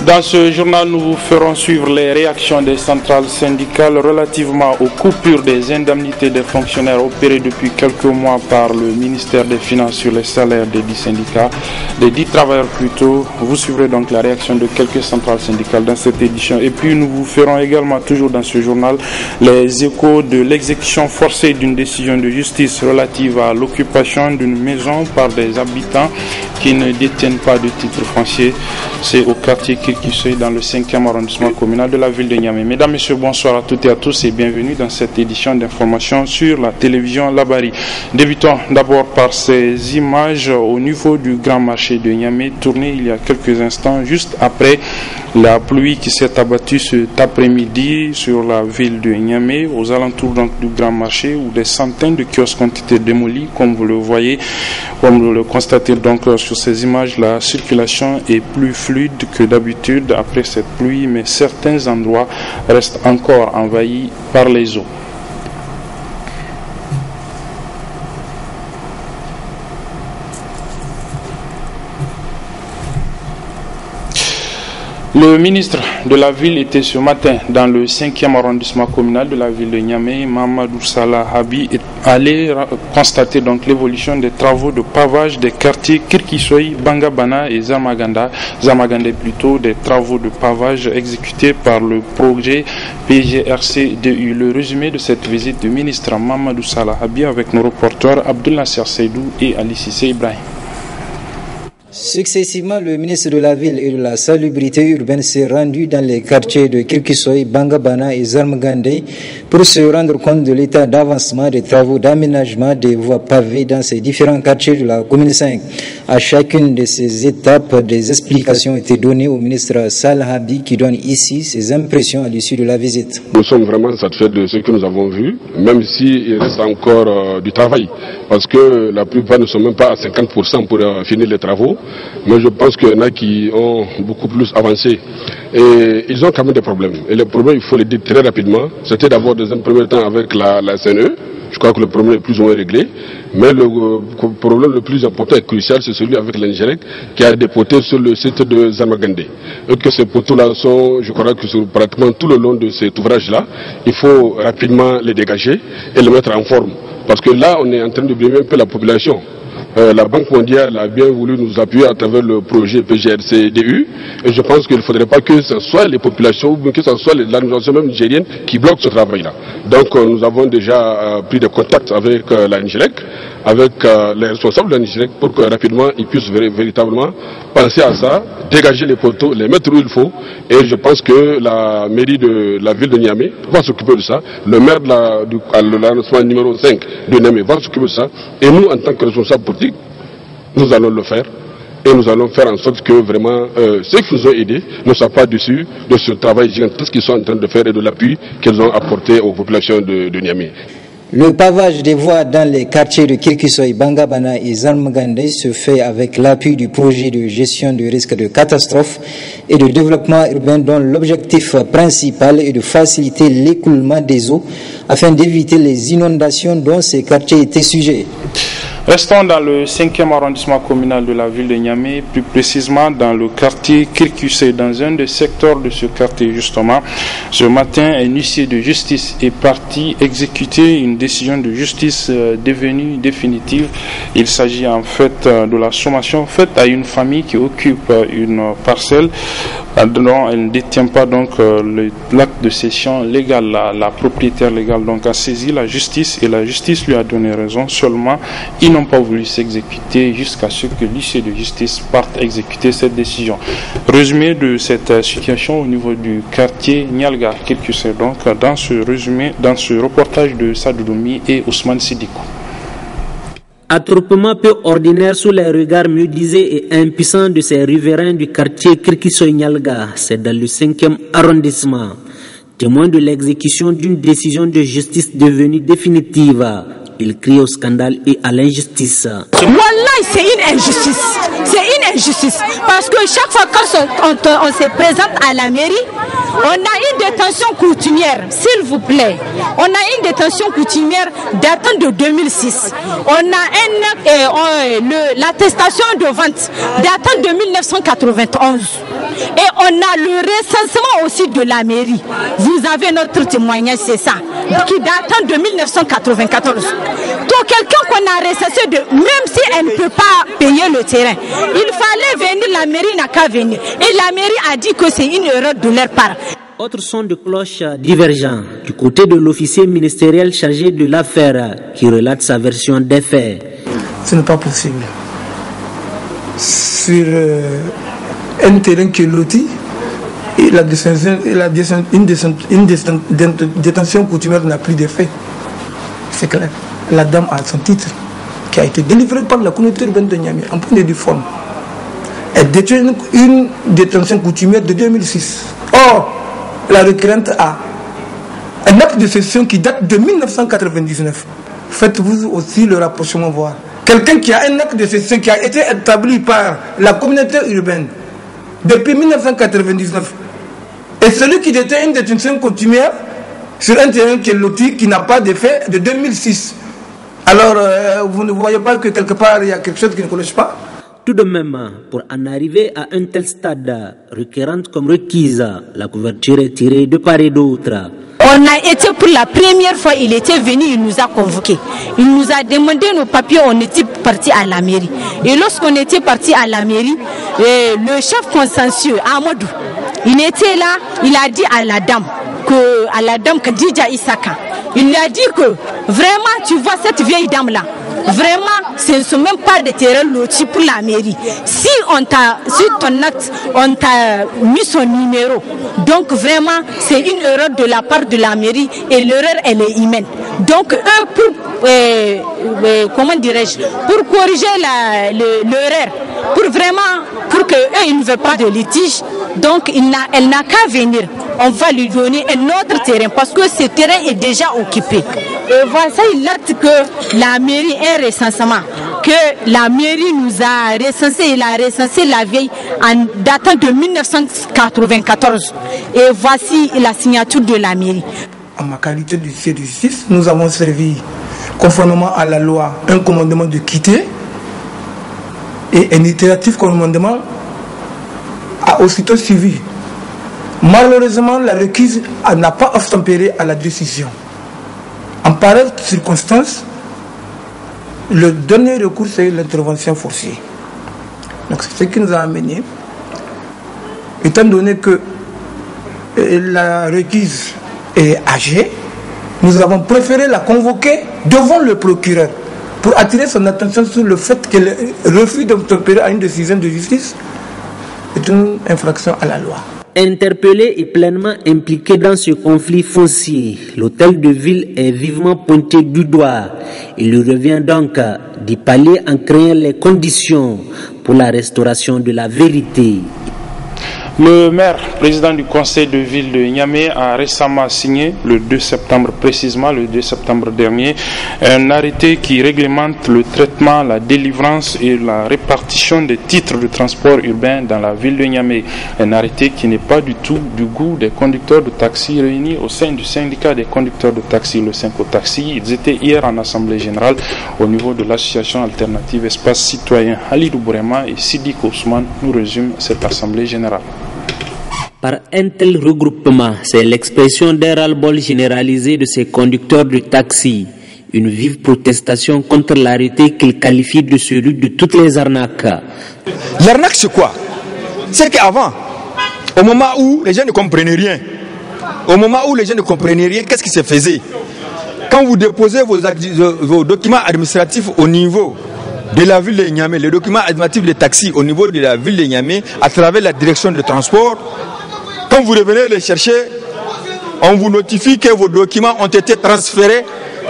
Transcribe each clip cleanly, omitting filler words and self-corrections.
Dans ce journal, nous vous ferons suivre les réactions des centrales syndicales relativement aux coupures des indemnités des fonctionnaires opérées depuis quelques mois par le ministère des Finances sur les salaires des 10 syndicats, des 10 travailleurs plutôt. Vous suivrez donc la réaction de quelques centrales syndicales dans cette édition. Et puis nous vous ferons également toujours dans ce journal les échos de l'exécution forcée d'une décision de justice relative à l'occupation d'une maison par des habitants qui ne détiennent pas de titre foncier. C'est au quartier Kirkisoy dans le 5e arrondissement communal de la ville de Niamey. Mesdames, Messieurs, bonsoir à toutes et à tous et bienvenue dans cette édition d'information sur la télévision Labari. Débutons d'abord par ces images au niveau du grand marché de Niamey, tournées il y a quelques instants, juste après la pluie qui s'est abattue cet après-midi sur la ville de Niamey, aux alentours donc du grand marché, où des centaines de kiosques ont été démolis, comme vous le voyez, comme vous le constatez donc sur ces images. La circulation est plus fluide que d'habitude après cette pluie, mais certains endroits restent encore envahis par les eaux. Le ministre de la ville était ce matin dans le 5e arrondissement communal de la ville de Niamey. Mamadou Salah Habi est allé constater donc l'évolution des travaux de pavage des quartiers Kirkisoy, Bangabana et Zamagande plutôt, des travaux de pavage exécutés par le projet PGRC-DU. Le résumé de cette visite du ministre Mamadou Salah Habi avec nos reporters Abdel Nasser Seydou et Ali Cissé Ibrahim. Successivement, le ministre de la Ville et de la Salubrité urbaine s'est rendu dans les quartiers de Kirkisoy, Bangabana et Zarmagande pour se rendre compte de l'état d'avancement des travaux d'aménagement des voies pavées dans ces différents quartiers de la commune 5. À chacune de ces étapes, des explications ont été données au ministre Salah Habi qui donne ici ses impressions à l'issue de la visite. Nous sommes vraiment satisfaits de ce que nous avons vu, même s'il reste encore du travail, parce que la plupart ne sont même pas à 50% pour finir les travaux. Mais je pense qu'il y en a qui ont beaucoup plus avancé. Et ils ont quand même des problèmes. Et les problèmes, il faut les dire très rapidement. C'était d'abord dans un premier temps avec la CNE. Je crois que le problème est plus ou moins réglé. Mais le problème le plus important et crucial, c'est celui avec l'Angérec qui a des poteaux sur le site de Zamagande. Et que ces poteaux-là sont, je crois que sur pratiquement tout le long de cet ouvrage-là, il faut rapidement les dégager et les mettre en forme. Parce que là, on est en train de blâmer un peu la population. La Banque mondiale a bien voulu nous appuyer à travers le projet PGRC-DU et je pense qu'il ne faudrait pas que ce soit les populations ou que ce soit l'administration même nigérienne qui bloque ce travail-là. Donc nous avons déjà pris des contacts avec la Nigélec, avec les responsables de la Nigélec pour que rapidement ils puissent véritablement penser à ça, dégager les poteaux, les mettre où il faut et je pense que la mairie de la ville de Niamey va s'occuper de ça, le maire de l'arrondissement numéro 5 de Niamey va s'occuper de ça et nous en tant que responsables politiques, nous allons le faire et nous allons faire en sorte que vraiment ceux qui nous ont aidés ne soient pas déçus de ce travail gigantesque qu'ils sont en train de faire et de l'appui qu'ils ont apporté aux populations de Niamey. Le pavage des voies dans les quartiers de Kirkisoy, Bangabana et Zarmagande se fait avec l'appui du projet de gestion du risque de catastrophe et de développement urbain dont l'objectif principal est de faciliter l'écoulement des eaux afin d'éviter les inondations dont ces quartiers étaient sujets. Restons dans le 5e arrondissement communal de la ville de Niamey, plus précisément dans le quartier Kirkisoy, dans un des secteurs de ce quartier justement. Ce matin, un huissier de justice est parti exécuter une décision de justice devenue définitive. Il s'agit en fait de la sommation faite à une famille qui occupe une parcelle dont elle ne détient pas donc l'acte de cession légal. La propriétaire légale donc a saisi la justice et la justice lui a donné raison. Seulement, ils n'ont pas voulu s'exécuter jusqu'à ce que l'huissier de justice parte exécuter cette décision. Résumé de cette situation au niveau du quartier Nialga, Kirkisoy donc dans ce reportage de Sadoudoumi et Ousmane Sidikou. Attroupement peu ordinaire sous les regards médusés et impuissants de ces riverains du quartier Kirkisoy-Nialga, c'est dans le 5e arrondissement. Témoin de l'exécution d'une décision de justice devenue définitive, il crie au scandale et à l'injustice. Wallahi, c'est une injustice. C'est une injustice. Parce que chaque fois qu'on se présente à la mairie, on a une détention coutumière, s'il vous plaît. On a une détention coutumière datant de 2006. On a l'attestation de vente datant de 1991. Et on a le recensement aussi de la mairie. Vous avez notre témoignage, c'est ça, qui date de 1994. Donc quelqu'un qu'on a recensé, même si elle ne peut pas payer le terrain, il fallait venir, la mairie n'a qu'à venir. Et la mairie a dit que c'est une erreur de leur part. Autre son de cloche divergent du côté de l'officier ministériel chargé de l'affaire qui relate sa version des faits. Ce n'est pas possible. Sur un terrain qui est loti, et une détention coutumière n'a plus d'effet. C'est clair. La dame a son titre qui a été délivré par la communauté urbaine de Niamey en point de forme. Elle détient une détention coutumière de 2006. Or, la requérante a un acte de cession qui date de 1999. Faites-vous aussi le rapprochement voir. Quelqu'un qui a un acte de cession qui a été établi par la communauté urbaine depuis 1999 et celui qui détient une détention coutumière sur un terrain qui est loti, qui n'a pas d'effet de 2006. Alors, vous ne voyez pas que quelque part il y a quelque chose qui ne cloche pas? Tout de même, pour en arriver à un tel stade, requérante comme requise, la couverture est tirée de part et d'autre. On a été pour la première fois, il était venu, il nous a convoqués. Il nous a demandé nos papiers, on était partis à la mairie. Et lorsqu'on était partis à la mairie, le chef consensueux, Amadou, il était là, il a dit à la dame Khadija Isaka, il lui a dit que vraiment, tu vois cette vieille dame-là, vraiment, ce ne sont même pas des terrains lotis pour la mairie. Si ton acte, on t'a mis son numéro, donc vraiment, c'est une erreur de la part de la mairie et l'erreur, elle est humaine. Donc, eux, comment dirais-je, pour corriger l'erreur, pour qu'eux, ils ne veulent pas de litige, donc elle n'a qu'à venir. On va lui donner un autre terrain parce que ce terrain est déjà occupé. Et voici l'acte que la mairie est recensement, que la mairie nous a recensé, il a recensé la vieille en datant de 1994. Et voici la signature de la mairie. En ma qualité de huissier de justice, nous avons servi, conformément à la loi, un commandement de quitter et un itératif commandement a aussitôt suivi. Malheureusement, la requise n'a pas obtempéré à la décision. En pareille circonstance, le dernier recours, c'est l'intervention forcée. Donc c'est ce qui nous a amené, étant donné que la requise est âgée, nous avons préféré la convoquer devant le procureur pour attirer son attention sur le fait qu'elle refuse d'obtempérer à une décision de justice est une infraction à la loi. Interpellé et pleinement impliqué dans ce conflit foncier, l'hôtel de ville est vivement pointé du doigt. Il lui revient donc d'y pallier en créant les conditions pour la restauration de la vérité. Le maire, président du conseil de ville de Niamey, a récemment signé, le 2 septembre précisément, le 2 septembre dernier, un arrêté qui réglemente le traitement, la délivrance et la répartition des titres de transport urbain dans la ville de Niamey. Un arrêté qui n'est pas du tout du goût des conducteurs de taxi réunis au sein du syndicat des conducteurs de taxi, le Synco Taxi. Ils étaient hier en assemblée générale au niveau de l'association alternative Espace Citoyen. Halidou Bourema et Sidi Ousmane nous résument cette assemblée générale. Par un tel regroupement, c'est l'expression d'un ras-le-bol généralisé de ces conducteurs de taxi. Une vive protestation contre l'arrêté qu'ils qualifient de celui de toutes les arnaques. L'arnaque, c'est quoi? C'est qu'avant, au moment où les gens ne comprenaient rien, qu'est-ce qui se faisait? Quand vous déposez vos documents administratifs au niveau de la ville de Niamey, les documents administratifs des taxis au niveau de la ville de Niamey, à travers la direction de transport, quand vous revenez les chercher, on vous notifie que vos documents ont été transférés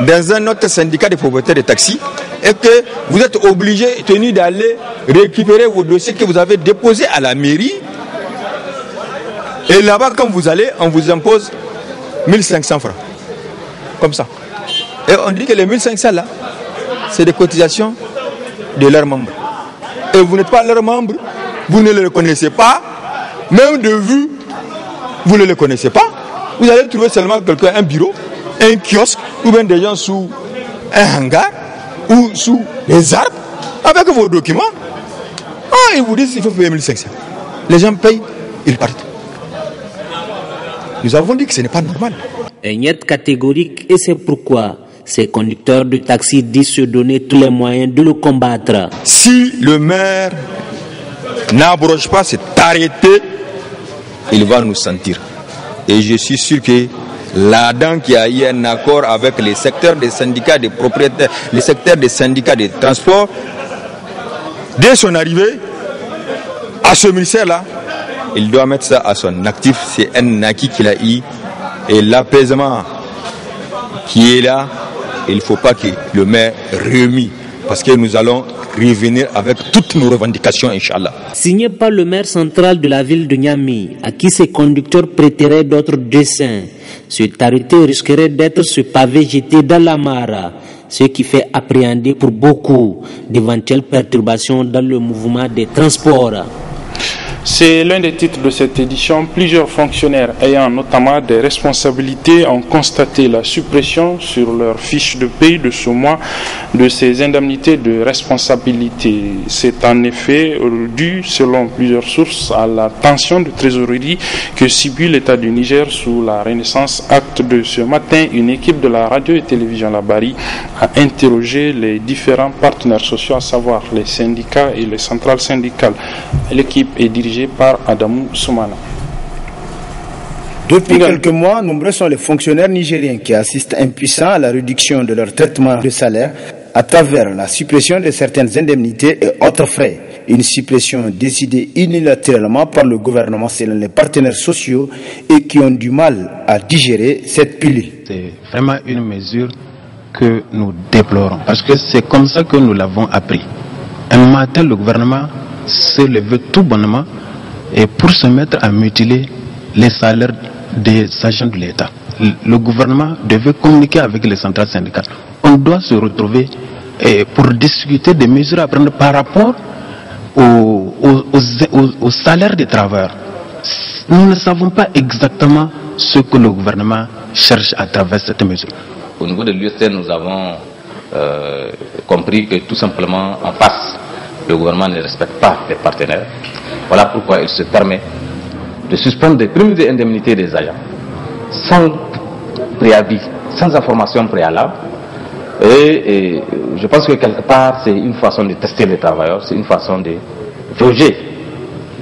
dans un autre syndicat de propriétaires de taxis et que vous êtes obligé, tenu d'aller récupérer vos dossiers que vous avez déposés à la mairie. Et là-bas, quand vous allez, on vous impose 1500 francs. Comme ça. Et on dit que les 1500 là, c'est des cotisations de leurs membres. Et vous n'êtes pas leurs membres, vous ne les connaissez pas, même de vue, vous ne les connaissez pas. Vous allez trouver seulement quelqu'un, un bureau, un kiosque, ou bien des gens sous un hangar, ou sous les arbres, avec vos documents. Ah, ils vous disent qu'il faut payer 1500. Les gens payent Nous avons dit que ce n'est pas normal. Un niet catégorique et c'est pourquoi ces conducteurs de taxi disent se donner tous les moyens de le combattre. Si le maire n'abroge pas cet arrêté, il va nous sentir. Et je suis sûr que là-dedans qu'il y a eu un accord avec les secteurs des syndicats des propriétaires, les secteurs des syndicats des transports, dès son arrivée à ce ministère-là, il doit mettre ça à son actif. C'est un acquis qu'il a eu. Et l'apaisement qui est là, il ne faut pas que le maire remue. Parce que nous allons revenir avec toutes nos revendications, Inch'Allah. Signé par le maire central de la ville de Niamey, à qui ses conducteurs prêteraient d'autres dessins, cet arrêté risquerait d'être ce pavé jeté dans la mare, ce qui fait appréhender pour beaucoup d'éventuelles perturbations dans le mouvement des transports. C'est l'un des titres de cette édition. Plusieurs fonctionnaires ayant notamment des responsabilités ont constaté la suppression sur leur fiche de paye de ce mois de ces indemnités de responsabilité. C'est en effet dû, selon plusieurs sources, à la tension de trésorerie que subit l'État du Niger sous la Renaissance. Acte de ce matin, une équipe de la radio et télévision Labari a interrogé les différents partenaires sociaux, à savoir les syndicats et les centrales syndicales. L'équipe est dirigée par Adamou Soumana. Depuis quelques mois, nombreux sont les fonctionnaires nigériens qui assistent impuissants à la réduction de leur traitement de salaire à travers la suppression de certaines indemnités et autres frais. Une suppression décidée unilatéralement par le gouvernement selon les partenaires sociaux et qui ont du mal à digérer cette pilule. C'est vraiment une mesure que nous déplorons parce que c'est comme ça que nous l'avons appris. Un matin, le gouvernement s'est levé tout bonnement et pour se mettre à mutiler les salaires des agents de l'État. Le gouvernement devait communiquer avec les centrales syndicales. On doit se retrouver pour discuter des mesures à prendre par rapport au salaire des travailleurs. Nous ne savons pas exactement ce que le gouvernement cherche à travers cette mesure. Au niveau de l'USN, nous avons compris que tout simplement en face, le gouvernement ne respecte pas les partenaires. Voilà pourquoi il se permet de suspendre les primes et indemnités des agents sans préavis, sans information préalable. Et je pense que quelque part, c'est une façon de tester les travailleurs, c'est une façon de jauger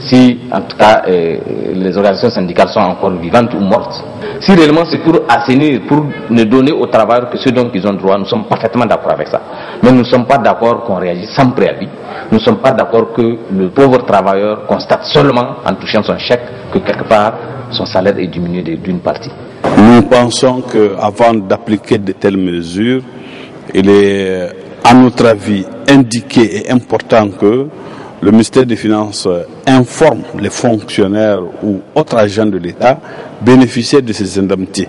si en tout cas les organisations syndicales sont encore vivantes ou mortes. Si réellement c'est pour assainir, pour ne donner aux travailleurs que ce dont ils ont droit, nous sommes parfaitement d'accord avec ça. Mais nous ne sommes pas d'accord qu'on réagisse sans préavis. Nous ne sommes pas d'accord que le pauvre travailleur constate seulement en touchant son chèque que quelque part son salaire est diminué d'une partie. Nous pensons qu'avant d'appliquer de telles mesures, il est à notre avis indiqué et important que le ministère des Finances informe les fonctionnaires ou autres agents de l'État bénéficiaires de ces indemnités.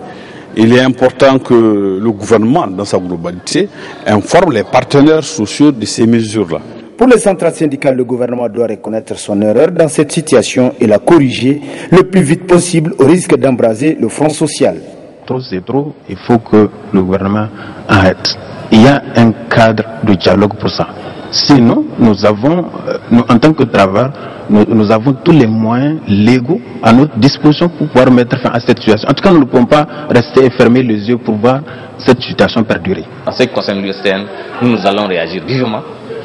Il est important que le gouvernement, dans sa globalité, informe les partenaires sociaux de ces mesures-là. Pour les centrales syndicales, le gouvernement doit reconnaître son erreur dans cette situation et la corriger le plus vite possible au risque d'embraser le front social. Trop c'est trop, il faut que le gouvernement arrête. Il y a un cadre de dialogue pour ça. Sinon, nous, en tant que travailleurs, nous avons tous les moyens légaux à notre disposition pour pouvoir mettre fin à cette situation. En tout cas, nous ne pouvons pas rester et fermer les yeux pour voir cette situation perdurer. En ce qui concerne l'USN, nous allons réagir vivement.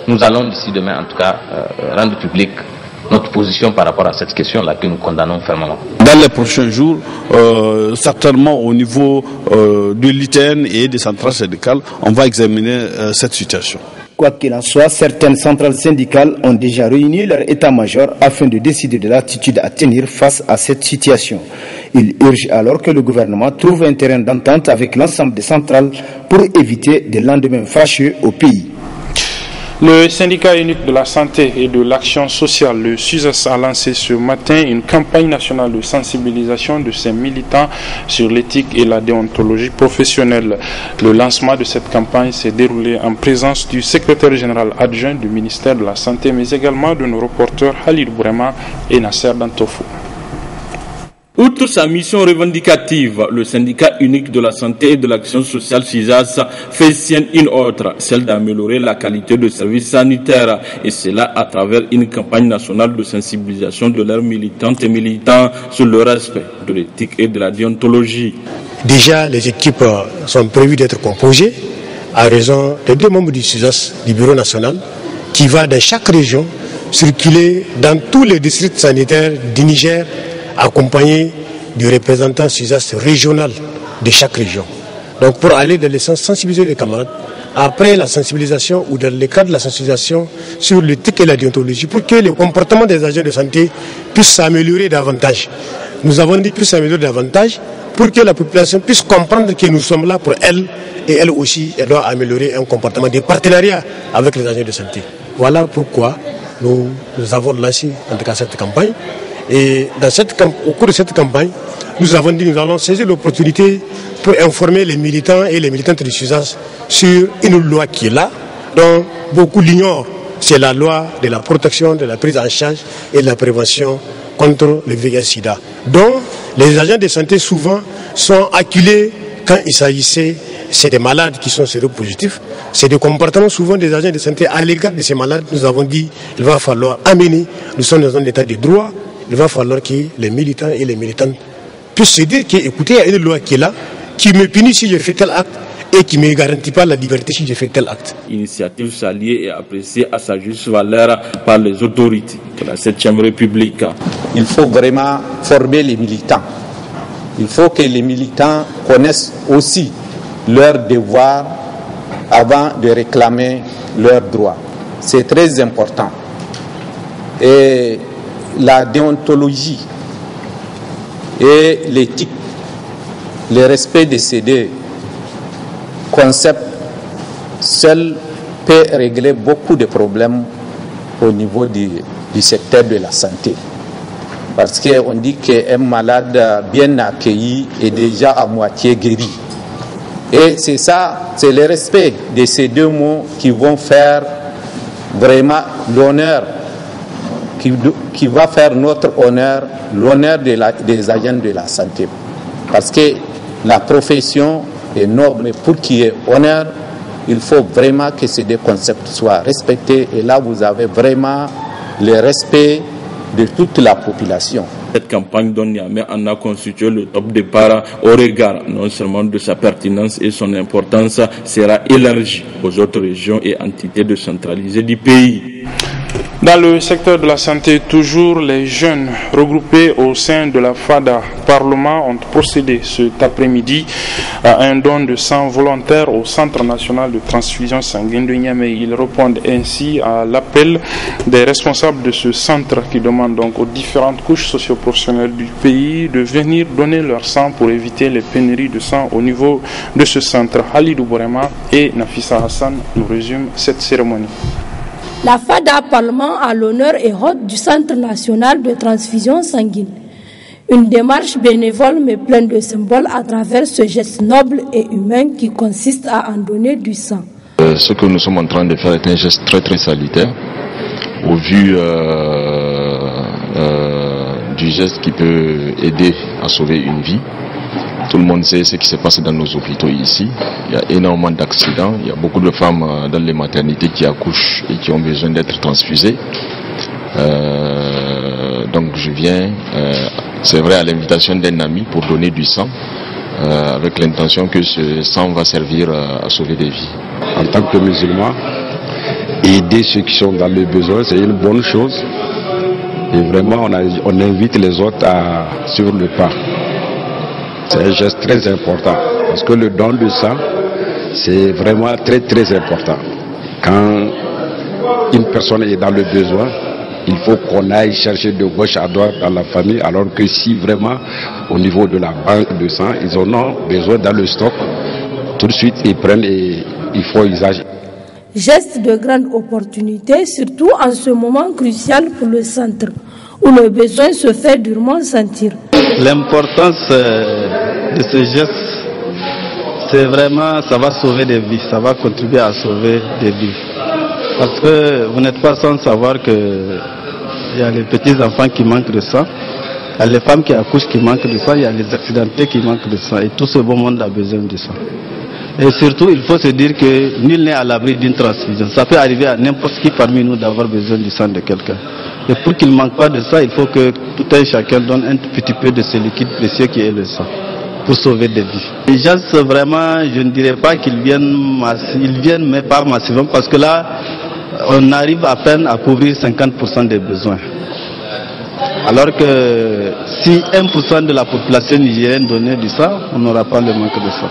Nous allons d'ici demain, en tout cas, rendre public notre position par rapport à cette question-là que nous condamnons fermement. Dans les prochains jours, certainement au niveau de l'ITN et des centrales syndicales, on va examiner cette situation. Quoi qu'il en soit, certaines centrales syndicales ont déjà réuni leur état-major afin de décider de l'attitude à tenir face à cette situation. Ils urgent alors que le gouvernement trouve un terrain d'entente avec l'ensemble des centrales pour éviter des lendemains fâcheux au pays. Le syndicat unique de la santé et de l'action sociale, le SUSAS, a lancé ce matin une campagne nationale de sensibilisation de ses militants sur l'éthique et la déontologie professionnelle. Le lancement de cette campagne s'est déroulé en présence du secrétaire général adjoint du ministère de la Santé, mais également de nos reporters Khalid Bourema et Nasser Dantofo. Outre sa mission revendicative, le syndicat unique de la santé et de l'action sociale SUSAS fait sienne une autre, celle d'améliorer la qualité de services sanitaires, et cela à travers une campagne nationale de sensibilisation de leurs militantes et militants sur le respect de l'éthique et de la déontologie. Déjà, les équipes sont prévues d'être composées à raison de 2 membres du SUSAS, du bureau national, qui va dans chaque région circuler dans tous les districts sanitaires du Niger, accompagné du représentant SUSAS régional de chaque région. Donc pour aller dans le sens sensibiliser les camarades, après la sensibilisation ou dans le cadre de la sensibilisation sur l'éthique et la déontologie, pour que le comportement des agents de santé puisse s'améliorer davantage. Nous avons dit puisse s'améliorer davantage pour que la population puisse comprendre que nous sommes là pour elle, et elle aussi, elle doit améliorer un comportement de partenariat avec les agents de santé. Voilà pourquoi nous avons lancé en tout cas cette campagne. Et au cours de cette campagne, nous avons dit que nous allons saisir l'opportunité pour informer les militants et les militantes du SUSAS sur une loi qui est là, dont beaucoup l'ignorent. C'est la loi de la protection, de la prise en charge et de la prévention contre le VIH-Sida, dont les agents de santé souvent sont acculés quand il s'agissait, c'est des malades qui sont séropositifs, c'est des comportements souvent des agents de santé à l'égard de ces malades. Nous avons dit qu'il va falloir amener, nous sommes dans un état de droit, il va falloir que les militants et les militantes puissent se dire qu'écoutez, il y a une loi qui est là, qui me punit si je fais tel acte et qui ne me garantit pas la liberté si je fais tel acte. Initiative saluée et appréciée à sa juste valeur par les autorités de la 7e République. Il faut vraiment former les militants. Il faut que les militants connaissent aussi leurs devoirs avant de réclamer leurs droits. C'est très important. Et la déontologie et l'éthique, le respect de ces 2 concepts seuls peut régler beaucoup de problèmes au niveau du secteur de la santé. Parce qu'on dit qu'un malade bien accueilli est déjà à moitié guéri. Et c'est ça, c'est le respect de ces 2 mots qui vont faire vraiment l'honneur, qui va faire notre honneur, l'honneur des agents de la santé. Parce que la profession est noble, mais pour qu'il y ait honneur, il faut vraiment que ces 2 concepts soient respectés. Et là, vous avez vraiment le respect de toute la population. Cette campagne dont Niamey en a constitué le top départ au regard non seulement de sa pertinence et son importance sera élargie aux autres régions et entités décentralisées du pays. Dans le secteur de la santé, toujours les jeunes regroupés au sein de la FADA Parlement ont procédé cet après-midi à un don de sang volontaire au Centre national de transfusion sanguine de Niamey. Ils répondent ainsi à l'appel des responsables de ce centre qui demandent donc aux différentes couches socio-professionnelles du pays de venir donner leur sang pour éviter les pénuries de sang au niveau de ce centre. Halidou Bourema et Nafissa Hassan nous résument cette cérémonie. La FADA Parlement a l'honneur et hôte du Centre national de transfusion sanguine. Une démarche bénévole mais pleine de symboles à travers ce geste noble et humain qui consiste à en donner du sang. Ce que nous sommes en train de faire est un geste très très salutaire au vu du geste qui peut aider à sauver une vie. Tout le monde sait ce qui se passe dans nos hôpitaux ici. Il y a énormément d'accidents. Il y a beaucoup de femmes dans les maternités qui accouchent et qui ont besoin d'être transfusées. Donc je viens, c'est vrai, à l'invitation d'un ami pour donner du sang, avec l'intention que ce sang va servir à sauver des vies. En tant que musulman, aider ceux qui sont dans le besoin, c'est une bonne chose. Et vraiment, on invite les autres à suivre le pas. C'est un geste très important, parce que le don de sang, c'est vraiment très très important. Quand une personne est dans le besoin, il faut qu'on aille chercher de gauche à droite dans la famille, alors que si vraiment, au niveau de la banque de sang, ils en ont besoin dans le stock, tout de suite ils prennent et ils font usage. Geste de grande opportunité, surtout en ce moment crucial pour le centre, où le besoin se fait durement sentir. L'importance de ce geste, c'est vraiment, ça va sauver des vies, ça va contribuer à sauver des vies. Parce que vous n'êtes pas sans savoir qu'il y a les petits enfants qui manquent de sang. Il y a les femmes qui accouchent qui manquent de sang, il y a les accidentés qui manquent de sang. Et tout ce beau monde a besoin de sang. Et surtout, il faut se dire que nul n'est à l'abri d'une transfusion. Ça peut arriver à n'importe qui parmi nous d'avoir besoin du sang de quelqu'un. Et pour qu'il ne manque pas de ça, il faut que tout un chacun donne un petit peu de ce liquide précieux qui est le sang, pour sauver des vies. Les gens, vraiment, je ne dirais pas qu'ils viennent, ils viennent, mais pas massivement, parce que là, on arrive à peine à couvrir 50% des besoins. Alors que si 1% de la population nigérienne donnait du sang, on n'aura pas le manque de sang.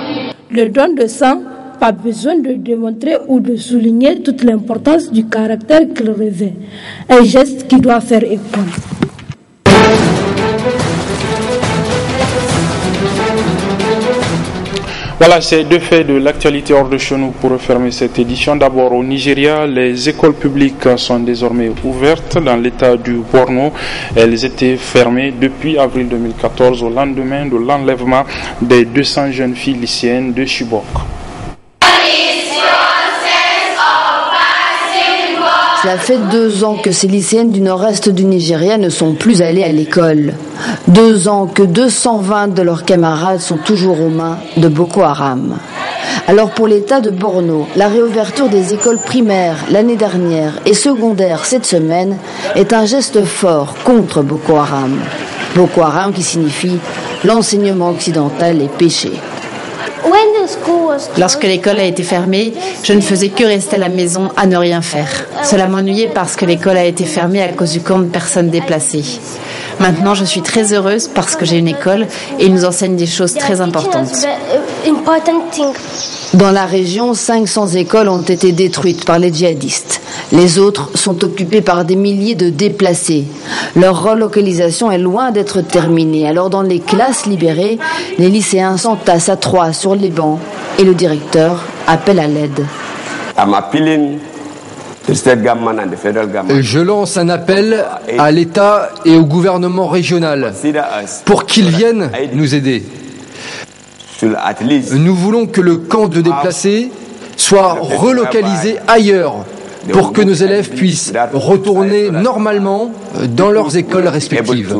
Le don de sang, pas besoin de démontrer ou de souligner toute l'importance du caractère qu'il revêt. Un geste qui doit faire école. Voilà, c'est deux faits de l'actualité hors de chez nous pour refermer cette édition. D'abord, au Nigeria, les écoles publiques sont désormais ouvertes dans l'état du Borno. Elles étaient fermées depuis avril 2014 au lendemain de l'enlèvement des 200 jeunes filles lycéennes de Chibok. Cela fait 2 ans que ces lycéennes du nord-est du Nigeria ne sont plus allées à l'école. 2 ans que 220 de leurs camarades sont toujours aux mains de Boko Haram. Alors pour l'État de Borno, la réouverture des écoles primaires l'année dernière et secondaires cette semaine est un geste fort contre Boko Haram. Boko Haram qui signifie l'enseignement occidental est péché. Lorsque l'école a été fermée, je ne faisais que rester à la maison à ne rien faire. Cela m'ennuyait parce que l'école a été fermée à cause du camp de personnes déplacées. Maintenant, je suis très heureuse parce que j'ai une école et ils nous enseignent des choses très importantes. Dans la région, 500 écoles ont été détruites par les djihadistes. Les autres sont occupées par des milliers de déplacés. Leur relocalisation est loin d'être terminée. Alors dans les classes libérées, les lycéens s'entassent à 3 sur les bancs et le directeur appelle à l'aide. Je lance un appel à l'État et au gouvernement régional pour qu'ils viennent nous aider. Nous voulons que le camp de déplacés soit relocalisé ailleurs pour que nos élèves puissent retourner normalement dans leurs écoles respectives.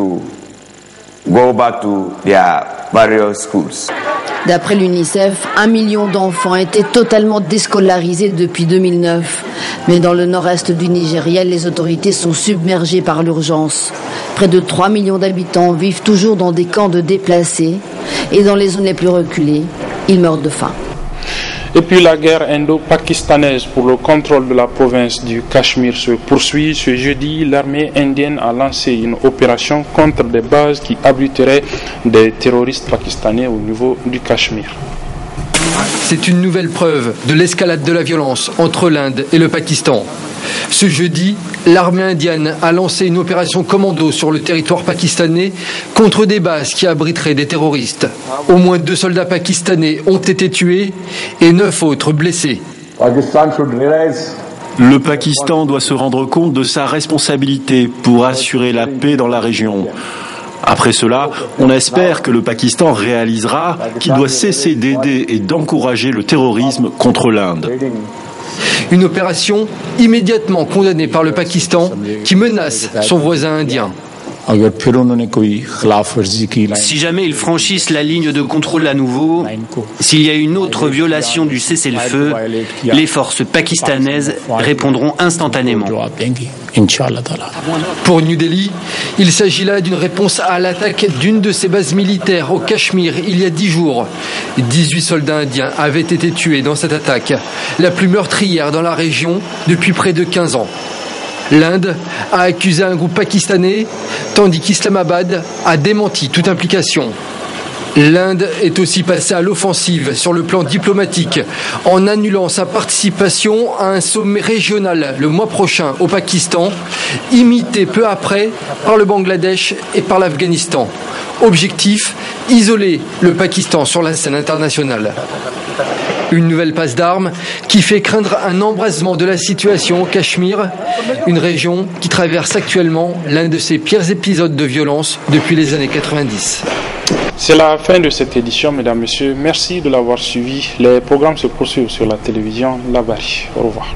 D'après l'UNICEF, 1 million d'enfants étaient totalement déscolarisés depuis 2009. Mais dans le nord-est du Nigeria, les autorités sont submergées par l'urgence. Près de 3 millions d'habitants vivent toujours dans des camps de déplacés et dans les zones les plus reculées, ils meurent de faim. Et puis la guerre indo-pakistanaise pour le contrôle de la province du Cachemire se poursuit. Ce jeudi, l'armée indienne a lancé une opération contre des bases qui abriteraient des terroristes pakistanais au niveau du Cachemire. C'est une nouvelle preuve de l'escalade de la violence entre l'Inde et le Pakistan. Ce jeudi, l'armée indienne a lancé une opération commando sur le territoire pakistanais contre des bases qui abriteraient des terroristes. Au moins 2 soldats pakistanais ont été tués et 9 autres blessés. Le Pakistan doit se rendre compte de sa responsabilité pour assurer la paix dans la région. Après cela, on espère que le Pakistan réalisera qu'il doit cesser d'aider et d'encourager le terrorisme contre l'Inde. Une opération immédiatement condamnée par le Pakistan qui menace son voisin indien. Si jamais ils franchissent la ligne de contrôle à nouveau, s'il y a une autre violation du cessez-le-feu, les forces pakistanaises répondront instantanément. Pour New Delhi, il s'agit là d'une réponse à l'attaque d'une de ses bases militaires au Cachemire il y a 10 jours. 18 soldats indiens avaient été tués dans cette attaque, la plus meurtrière dans la région depuis près de 15 ans. L'Inde a accusé un groupe pakistanais, tandis qu'Islamabad a démenti toute implication. L'Inde est aussi passée à l'offensive sur le plan diplomatique en annulant sa participation à un sommet régional le mois prochain au Pakistan, imité peu après par le Bangladesh et par l'Afghanistan. Objectif, isoler le Pakistan sur la scène internationale. Une nouvelle passe d'armes qui fait craindre un embrasement de la situation au Cachemire, une région qui traverse actuellement l'un de ses pires épisodes de violence depuis les années 90. C'est la fin de cette édition, mesdames, messieurs. Merci de l'avoir suivi. Les programmes se poursuivent sur la télévision Labari. Au revoir.